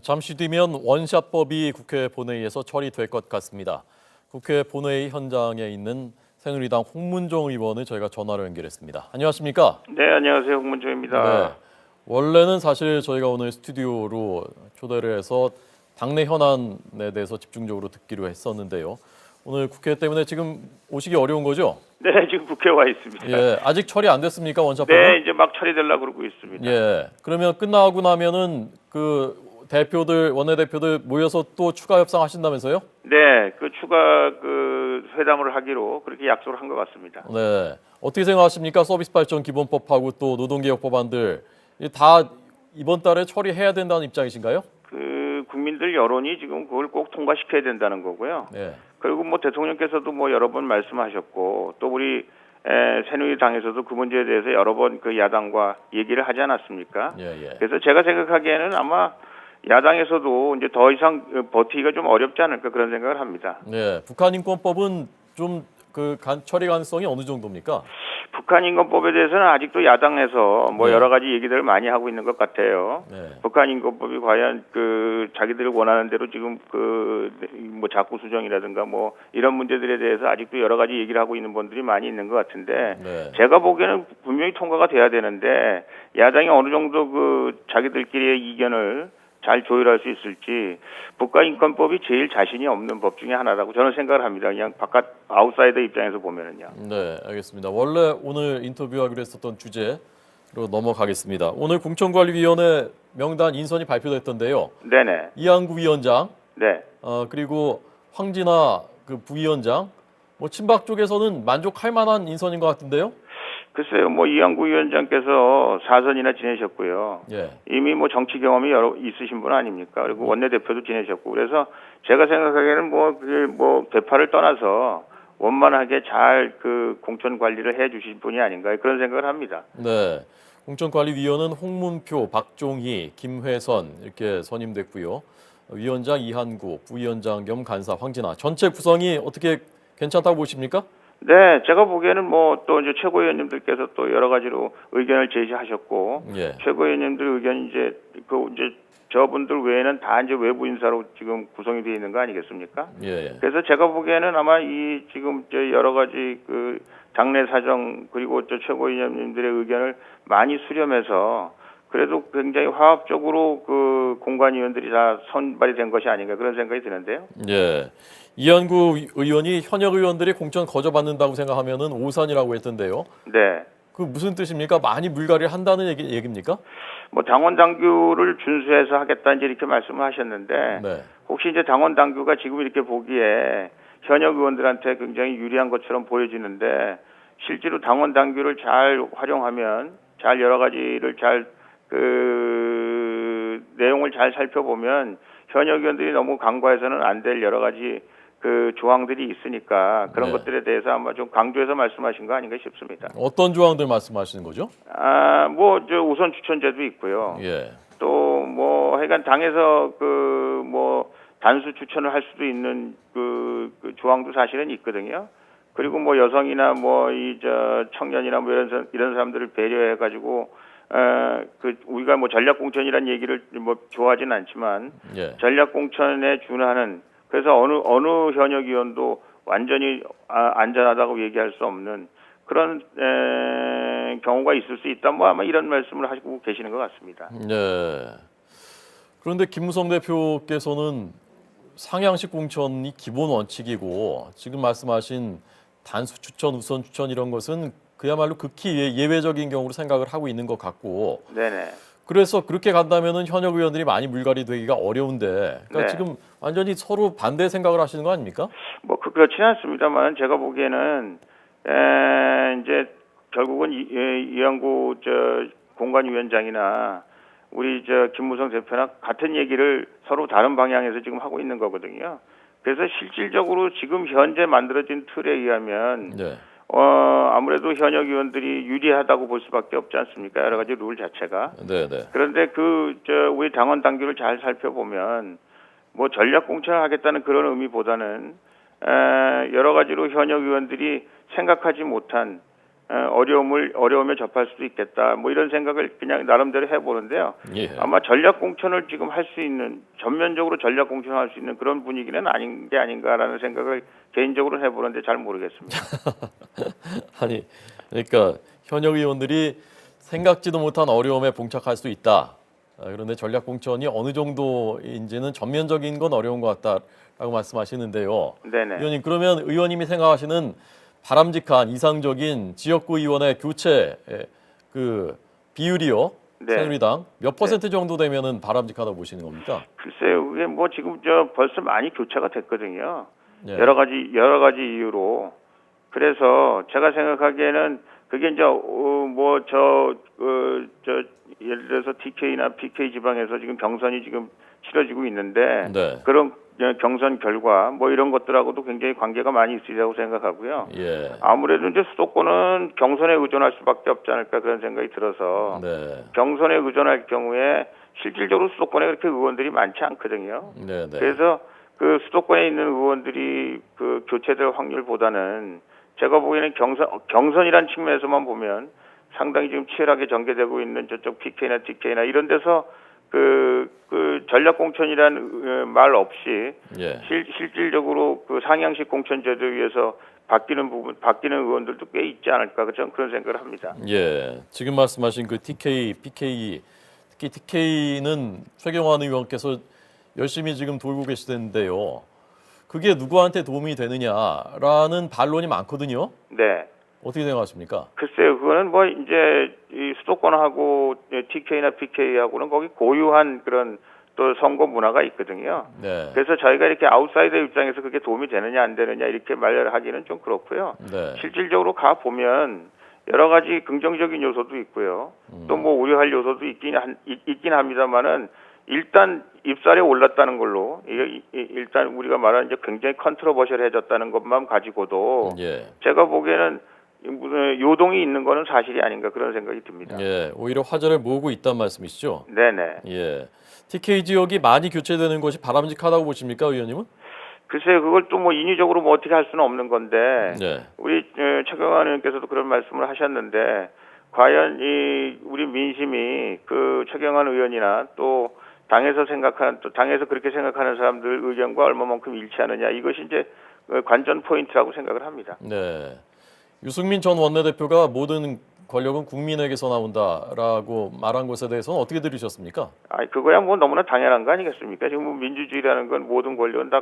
잠시 뒤면 원샷법이 국회 본회의에서 처리될 것 같습니다. 국회 본회의 현장에 있는 새누리당 홍문종 의원을 저희가 전화로 연결했습니다. 안녕하십니까? 네, 안녕하세요. 홍문종입니다. 네. 원래는 사실 저희가 오늘 스튜디오로 초대를 해서 당내 현안에 대해서 집중적으로 듣기로 했었는데요. 오늘 국회 때문에 지금 오시기 어려운 거죠? 네, 지금 국회에 와 있습니다. 예, 아직 처리 안 됐습니까, 원샷법은? 네, 이제 막 처리되려고 그러고 있습니다. 예. 그러면 끝나고 나면은 그 대표들, 원내대표들 모여서 또 추가 협상하신다면서요? 네, 그 추가 회담을 하기로 그렇게 약속을 한 것 같습니다. 네. 어떻게 생각하십니까? 서비스 발전 기본법하고 또 노동개혁 법안들 다 이번 달에 처리해야 된다는 입장이신가요? 국민들 여론이 지금 그걸 꼭 통과시켜야 된다는 거고요. 네. 그리고 뭐 대통령께서도 뭐 여러 번 말씀하셨고 또 우리 새누리당에서도 그 문제에 대해서 여러 번 그 야당과 얘기를 하지 않았습니까? 예. 그래서 제가 생각하기에는 아마 야당에서도 이제 더 이상 버티기가 좀 어렵지 않을까 그런 생각을 합니다. 네. 북한 인권법은 좀 처리 가능성이 어느 정도입니까? 북한 인권법에 대해서는 아직도 야당에서 뭐 네. 여러 가지 얘기들을 많이 하고 있는 것 같아요. 네. 북한 인권법이 과연 자기들이 원하는 대로 지금 뭐 자꾸 수정이라든가 뭐 이런 문제들에 대해서 아직도 여러 가지 얘기를 하고 있는 분들이 많이 있는 것 같은데 네. 제가 보기에는 분명히 통과가 돼야 되는데 야당이 어느 정도 자기들끼리의 이견을 잘 조율할 수 있을지 국가인권법이 제일 자신이 없는 법 중에 하나라고 저는 생각을 합니다. 그냥 바깥 아웃사이더 입장에서 보면은요. 네, 알겠습니다. 원래 오늘 인터뷰하기로 했었던 주제로 넘어가겠습니다. 오늘 공천관리위원회 명단 인선이 발표됐던데요. 네네. 이한구 위원장, 네. 그리고 황진아 부위원장, 뭐 친박 쪽에서는 만족할 만한 인선인 것 같은데요. 글쎄요, 뭐 이한구 위원장께서 4선이나 지내셨고요. 예. 이미 뭐 정치 경험이 있으신 분 아닙니까? 그리고 원내대표도 지내셨고 그래서 제가 생각하기에는 대파를 떠나서 원만하게 잘 공천 관리를 해주신 분이 아닌가 그런 생각을 합니다. 네. 공천관리위원은 홍문표, 박종희, 김회선 이렇게 선임됐고요. 위원장 이한구, 부위원장 겸 간사 황진아. 전체 구성이 어떻게 괜찮다고 보십니까? 네, 제가 보기에는 또 이제 최고위원님들께서 또 여러 가지로 의견을 제시하셨고, 예. 최고위원님들 의견이 이제 저분들 외에는 다 이제 외부 인사로 지금 구성이 되어 있는 거 아니겠습니까? 예. 그래서 제가 보기에는 아마 지금 여러 가지 당내 사정 그리고 최고위원님들의 의견을 많이 수렴해서 그래도 굉장히 화합적으로 공관위원들이 다 선발이 된 것이 아닌가 그런 생각이 드는데요. 예. 이한구 의원이 현역 의원들이 공천 거저받는다고 생각하면은 오산이라고 했던데요. 네. 그 무슨 뜻입니까? 많이 물갈이를 한다는 얘기입니까? 뭐 당원 당규를 준수해서 하겠다 이제 이렇게 말씀을 하셨는데 네. 혹시 이제 당원 당규가 지금 이렇게 보기에 현역 의원들한테 굉장히 유리한 것처럼 보여지는데 실제로 당원 당규를 잘 활용하면 잘 여러 가지를 내용을 잘 살펴보면 현역 의원들이 너무 간과해서는 안 될 여러 가지 조항들이 있으니까 그런 네. 것들에 대해서 아마 좀 강조해서 말씀하신 거 아닌가 싶습니다. 어떤 조항들 말씀하시는 거죠? 우선 추천제도 있고요. 예. 또 하여간 당에서 단수 추천을 할 수도 있는 조항도 사실은 있거든요. 그리고 여성이나 청년이나 이런 사람들을 배려해 가지고 우리가 전략 공천이라는 얘기를 좋아하진 않지만 예. 전략 공천에 준하는 그래서 어느 현역 의원도 완전히 안전하다고 얘기할 수 없는 그런 경우가 있을 수 있다. 아마 이런 말씀을 하시고 계시는 것 같습니다. 네. 그런데 김무성 대표께서는 상향식 공천이 기본 원칙이고 지금 말씀하신 단수 추천, 우선 추천 이런 것은 그야말로 극히 예외적인 경우로 생각을 하고 있는 것 같고. 네네. 그래서 그렇게 간다면은 현역 의원들이 많이 물갈이되기가 어려운데, 그러니까 네. 지금 완전히 서로 반대 생각을 하시는 거 아닙니까? 그렇지는 않습니다만 제가 보기에는 이제 결국은 이한구 공관위원장이나 우리 김무성 대표나 같은 얘기를 서로 다른 방향에서 지금 하고 있는 거거든요. 그래서 실질적으로 지금 현재 만들어진 틀에 의하면 네. 아무래도 현역 의원들이 유리하다고 볼 수밖에 없지 않습니까? 여러 가지 룰 자체가. 네. 그런데 우리 당원 당규를 잘 살펴보면 전략 공천을 하겠다는 그런 의미보다는 여러 가지로 현역 의원들이 생각하지 못한 어려움에 접할 수도 있겠다. 뭐 이런 생각을 그냥 나름대로 해보는데요. 예. 아마 전략 공천을 지금 할 수 있는 전면적으로 전략 공천을 할 수 있는 그런 분위기는 아닌 게 아닌가라는 생각을 개인적으로 해보는데 잘 모르겠습니다. 아니, 그러니까 현역 의원들이 생각지도 못한 어려움에 봉착할 수 있다. 그런데 전략 공천이 어느 정도인지는 전면적인 건 어려운 것 같다라고 말씀하시는데요. 네네. 의원님, 그러면 의원님이 생각하시는 바람직한 이상적인 지역구 의원의 교체 그 비율이요. 네. 새누리당 몇 퍼센트 정도 되면은 바람직하다고 보시는 겁니까? 글쎄요, 그게 뭐 지금 벌써 많이 교체가 됐거든요. 예. 여러 가지 이유로. 그래서 제가 생각하기에는 그게 이제 예를 들어서 TK나 PK 지방에서 지금 경선이 지금 치러지고 있는데 네. 그런 경선 결과 뭐 이런 것들하고도 굉장히 관계가 많이 있으리라고 생각하고요. 예. 아무래도 이제 수도권은 경선에 의존할 수밖에 없지 않을까 그런 생각이 들어서 네. 경선에 의존할 경우에 실질적으로 수도권에 그렇게 의원들이 많지 않거든요. 네. 네. 그래서 그 수도권에 있는 의원들이 그 교체될 확률보다는 제가 보기에는 경선이란 측면에서만 보면 상당히 지금 치열하게 전개되고 있는 저쪽 PK나 TK나 이런 데서 그 전략 공천이란 말 없이 예. 실질적으로 그 상향식 공천 제도에 의해서 바뀌는 의원들도 꽤 있지 않을까 그런 생각을 합니다. 예. 지금 말씀하신 그 TK, PK, 특히 TK는 최경환 의원께서 열심히 지금 돌고 계시는데요. 그게 누구한테 도움이 되느냐라는 반론이 많거든요. 네. 어떻게 생각하십니까? 글쎄요, 그거는 뭐 이제 이 수도권하고 TK나 PK하고는 거기 고유한 그런 또 선거 문화가 있거든요. 네. 그래서 저희가 이렇게 아웃사이더 입장에서 그게 도움이 되느냐 안 되느냐 이렇게 말하기는 좀 그렇고요. 네. 실질적으로 가 보면 여러 가지 긍정적인 요소도 있고요. 또 뭐 우려할 요소도 있긴 합니다만은 일단 입살에 올랐다는 걸로 일단 우리가 말하는 이제 굉장히 컨트로버셜해졌다는 것만 가지고도 예. 제가 보기에는 무슨 요동이 있는 거는 사실이 아닌가 그런 생각이 듭니다. 예. 오히려 화제를 모으고 있다는 말씀이시죠? 네네. 예. TK 지역이 많이 교체되는 것이 바람직하다고 보십니까, 의원님은? 글쎄요, 그걸 또 뭐 인위적으로 뭐 어떻게 할 수는 없는 건데 네. 우리 최경환 의원께서도 그런 말씀을 하셨는데 과연 이 우리 민심이 그 최경환 의원이나 또 당에서 그렇게 생각하는 사람들 의견과 얼마만큼 일치하느냐 이것이 이제 관전 포인트라고 생각을 합니다. 네. 유승민 전 원내대표가 모든 권력은 국민에게서 나온다라고 말한 것에 대해서는 어떻게 들으셨습니까? 그거야 뭐 너무나 당연한 거 아니겠습니까? 지금 뭐 민주주의라는 건 모든 권력은 다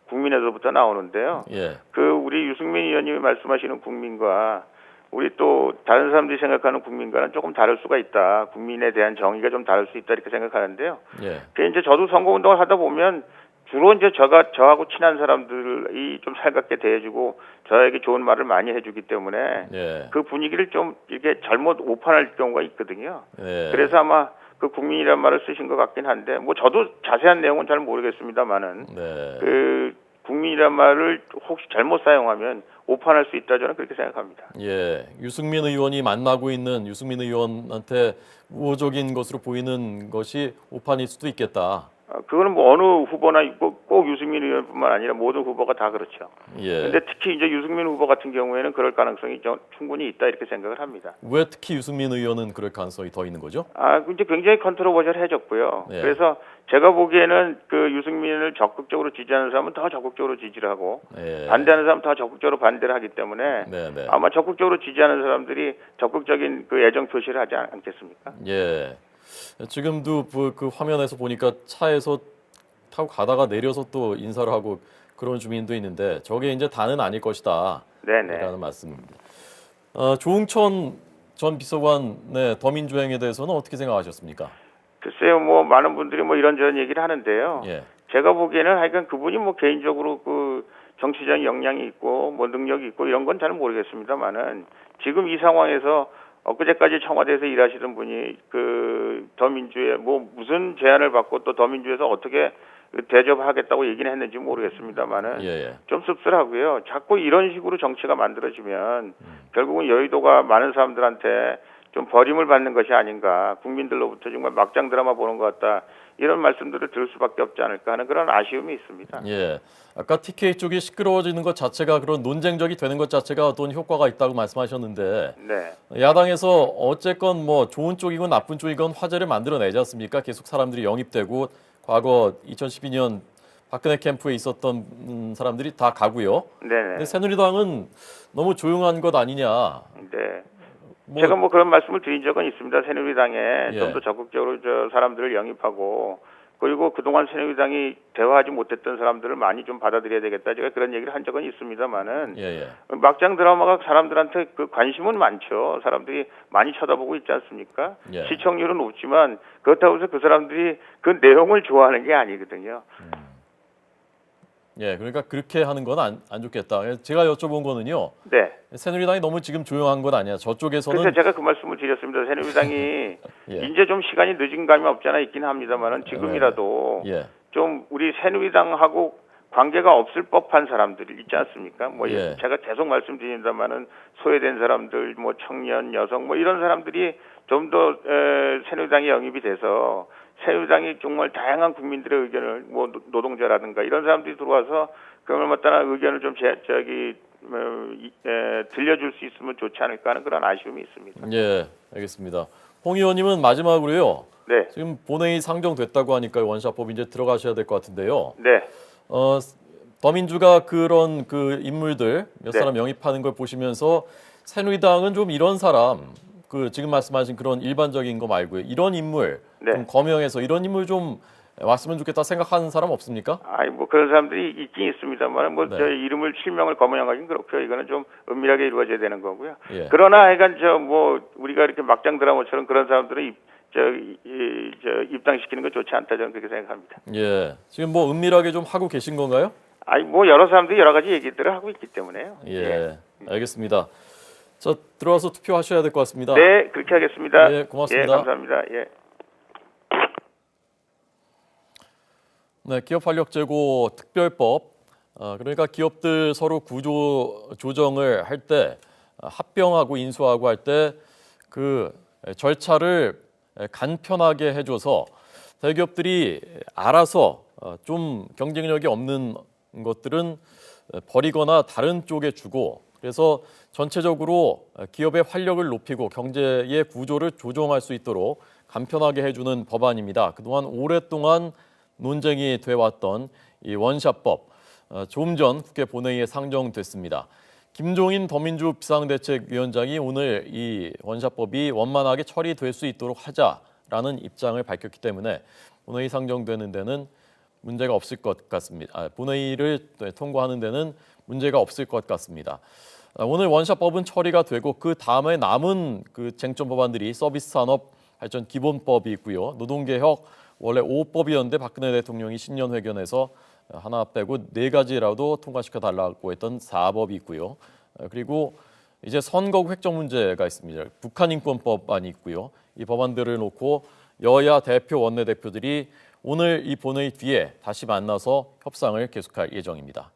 국민에서부터 나오는데요. 예. 우리 유승민 의원님이 말씀하시는 국민과 우리 또 다른 사람들이 생각하는 국민과는 조금 다를 수가 있다. 국민에 대한 정의가 좀 다를 수 있다 이렇게 생각하는데요. 예. 그 이제 저도 선거운동을 하다 보면 주로 이제 저하고 친한 사람들이 좀 살갑게 대해주고 저에게 좋은 말을 많이 해주기 때문에 예. 그 분위기를 좀 이렇게 잘못 오판할 경우가 있거든요. 예. 그래서 아마 그 국민이란 말을 쓰신 것 같긴 한데 뭐 저도 자세한 내용은 잘 모르겠습니다만은 네. 그 국민이란 말을 혹시 잘못 사용하면 오판할 수 있다 저는 그렇게 생각합니다. 예. 유승민 의원이 만나고 있는 유승민 의원한테 우호적인 것으로 보이는 것이 오판일 수도 있겠다. 그거는 뭐 어느 후보나 꼭 유승민 의원뿐만 아니라 모든 후보가 다 그렇죠. 예. 근데 특히 이제 유승민 후보 같은 경우에는 그럴 가능성이 충분히 있다 이렇게 생각을 합니다. 왜 특히 유승민 의원은 그럴 가능성이 더 있는 거죠? 이제 굉장히 컨트로버셜해졌고요. 네. 그래서 제가 보기에는 그 유승민을 적극적으로 지지하는 사람은 더 적극적으로 지지를 하고 예. 반대하는 사람은 더 적극적으로 반대를 하기 때문에 네. 아마 적극적으로 지지하는 사람들이 적극적인 그 애정 표시를 하지 않겠습니까? 예. 지금도 그 화면에서 보니까 차에서 타고 가다가 내려서 또 인사를 하고 그런 주민도 있는데 저게 이제 다는 아닐 것이다. 네네. 라는 말씀입니다. 조응천 전 비서관의 더민주행에 대해서는 어떻게 생각하셨습니까? 글쎄요, 뭐 많은 분들이 뭐 이런저런 얘기를 하는데요. 예. 제가 보기에는 하여간 그분이 뭐 개인적으로 그 정치적 역량이 있고 뭐 능력이 있고 이런 건 잘 모르겠습니다만은 지금 이 상황에서 엊그제까지 청와대에서 일하시던 분이 그 더민주에 뭐 무슨 제안을 받고 또 더민주에서 어떻게 대접하겠다고 얘기는 했는지 모르겠습니다만은 예. 좀 씁쓸하고요. 자꾸 이런 식으로 정치가 만들어지면 결국은 여의도가 많은 사람들한테 좀 버림을 받는 것이 아닌가. 국민들로부터 정말 막장 드라마 보는 것 같다. 이런 말씀들을 들을 수밖에 없지 않을까 하는 그런 아쉬움이 있습니다. 예. 아까 TK 쪽이 시끄러워지는 것 자체가 그런 논쟁적이 되는 것 자체가 어떤 효과가 있다고 말씀하셨는데 네. 야당에서 어쨌건 뭐 좋은 쪽이건 나쁜 쪽이건 화제를 만들어내지 않습니까? 계속 사람들이 영입되고 과거 2012년 박근혜 캠프에 있었던 사람들이 다 가고요. 네네. 근데 새누리당은 너무 조용한 것 아니냐. 네. 뭐, 제가 뭐 그런 말씀을 드린 적은 있습니다. 새누리당에 예. 좀 더 적극적으로 사람들을 영입하고 그리고 그동안 새누리당이 대화하지 못했던 사람들을 많이 좀 받아들여야 되겠다. 제가 그런 얘기를 한 적은 있습니다만은 예. 막장 드라마가 사람들한테 그 관심은 많죠. 사람들이 많이 쳐다보고 있지 않습니까? 예. 시청률은 높지만 그렇다고 해서 그 사람들이 그 내용을 좋아하는 게 아니거든요. 예, 그러니까 그렇게 하는 건 안 좋겠다. 제가 여쭤본 거는요. 네. 새누리당이 너무 지금 조용한 것 아니야. 저쪽에서는 그래서 제가 그 말씀을 드렸습니다. 새누리당이 예. 이제 좀 시간이 늦은 감이 없지 않아 있긴 합니다만은 지금이라도 예. 좀 우리 새누리당하고 관계가 없을 법한 사람들이 있지 않습니까? 뭐 예. 제가 계속 말씀드린다마는 소외된 사람들, 뭐 청년, 여성, 뭐 이런 사람들이 좀 더 새누리당에 영입이 돼서 새누리당이 정말 다양한 국민들의 의견을 뭐 노동자라든가 이런 사람들이 들어와서 그걸 마땅한 의견을 좀 들려줄 수 있으면 좋지 않을까 하는 그런 아쉬움이 있습니다. 예, 알겠습니다. 홍 의원님은 마지막으로요. 네, 지금 본회의 상정됐다고 하니까 원샷법 이제 들어가셔야 될 것 같은데요. 네, 더민주가 그런 그 인물들 몇 네. 사람 영입하는 걸 보시면서 새누리당은 좀 이런 사람 그 지금 말씀하신 그런 일반적인 거 말고요. 이런 인물 네. 좀 거명해서 이런 인물 좀 왔으면 좋겠다 생각하는 사람 없습니까? 아이 뭐 그런 사람들이 있긴 있습니다만 뭐 네. 저 이름을 실명을 거명하긴 그렇고요. 이거는 좀 은밀하게 이루어져야 되는 거고요. 예. 그러나 하여간 저 뭐 우리가 이렇게 막장 드라마처럼 그런 사람들을 입당시키는 건 좋지 않다 저는 그렇게 생각합니다. 예. 지금 뭐 은밀하게 좀 하고 계신 건가요? 아니 뭐 여러 사람들이 여러 가지 얘기들을 하고 있기 때문에요. 예. 알겠습니다. 자, 들어와서 투표하셔야 될 것 같습니다. 네, 그렇게 하겠습니다. 예, 고맙습니다. 예, 감사합니다. 예. 네, 기업활력제고 특별법. 그러니까 기업들 서로 구조 조정을 할 때 합병하고 인수하고 할 때 그 절차를 간편하게 해줘서 대기업들이 알아서 좀 경쟁력이 없는 것들은 버리거나 다른 쪽에 주고 그래서 전체적으로 기업의 활력을 높이고 경제의 구조를 조정할 수 있도록 간편하게 해주는 법안입니다. 그동안 오랫동안 논쟁이 돼왔던 이 원샷법 조금 전 국회 본회의에 상정됐습니다. 김종인 더민주 비상대책위원장이 오늘 이 원샷법이 원만하게 처리될 수 있도록 하자라는 입장을 밝혔기 때문에 본회의 상정되는 데는 문제가 없을 것 같습니다. 본회의를 통과하는 데는 문제가 없을 것 같습니다. 오늘 원샷법은 처리가 되고 그 다음에 남은 그 쟁점 법안들이 서비스 산업 발전 기본법이 있고요. 노동개혁 원래 5법이었는데 박근혜 대통령이 신년회견에서 하나 빼고 4가지라도 통과시켜 달라고 했던 4법이 있고요. 그리고 이제 선거구 획정 문제가 있습니다. 북한인권법안이 있고요. 이 법안들을 놓고 여야 대표 원내대표들이 오늘 이 본회의 뒤에 다시 만나서 협상을 계속할 예정입니다.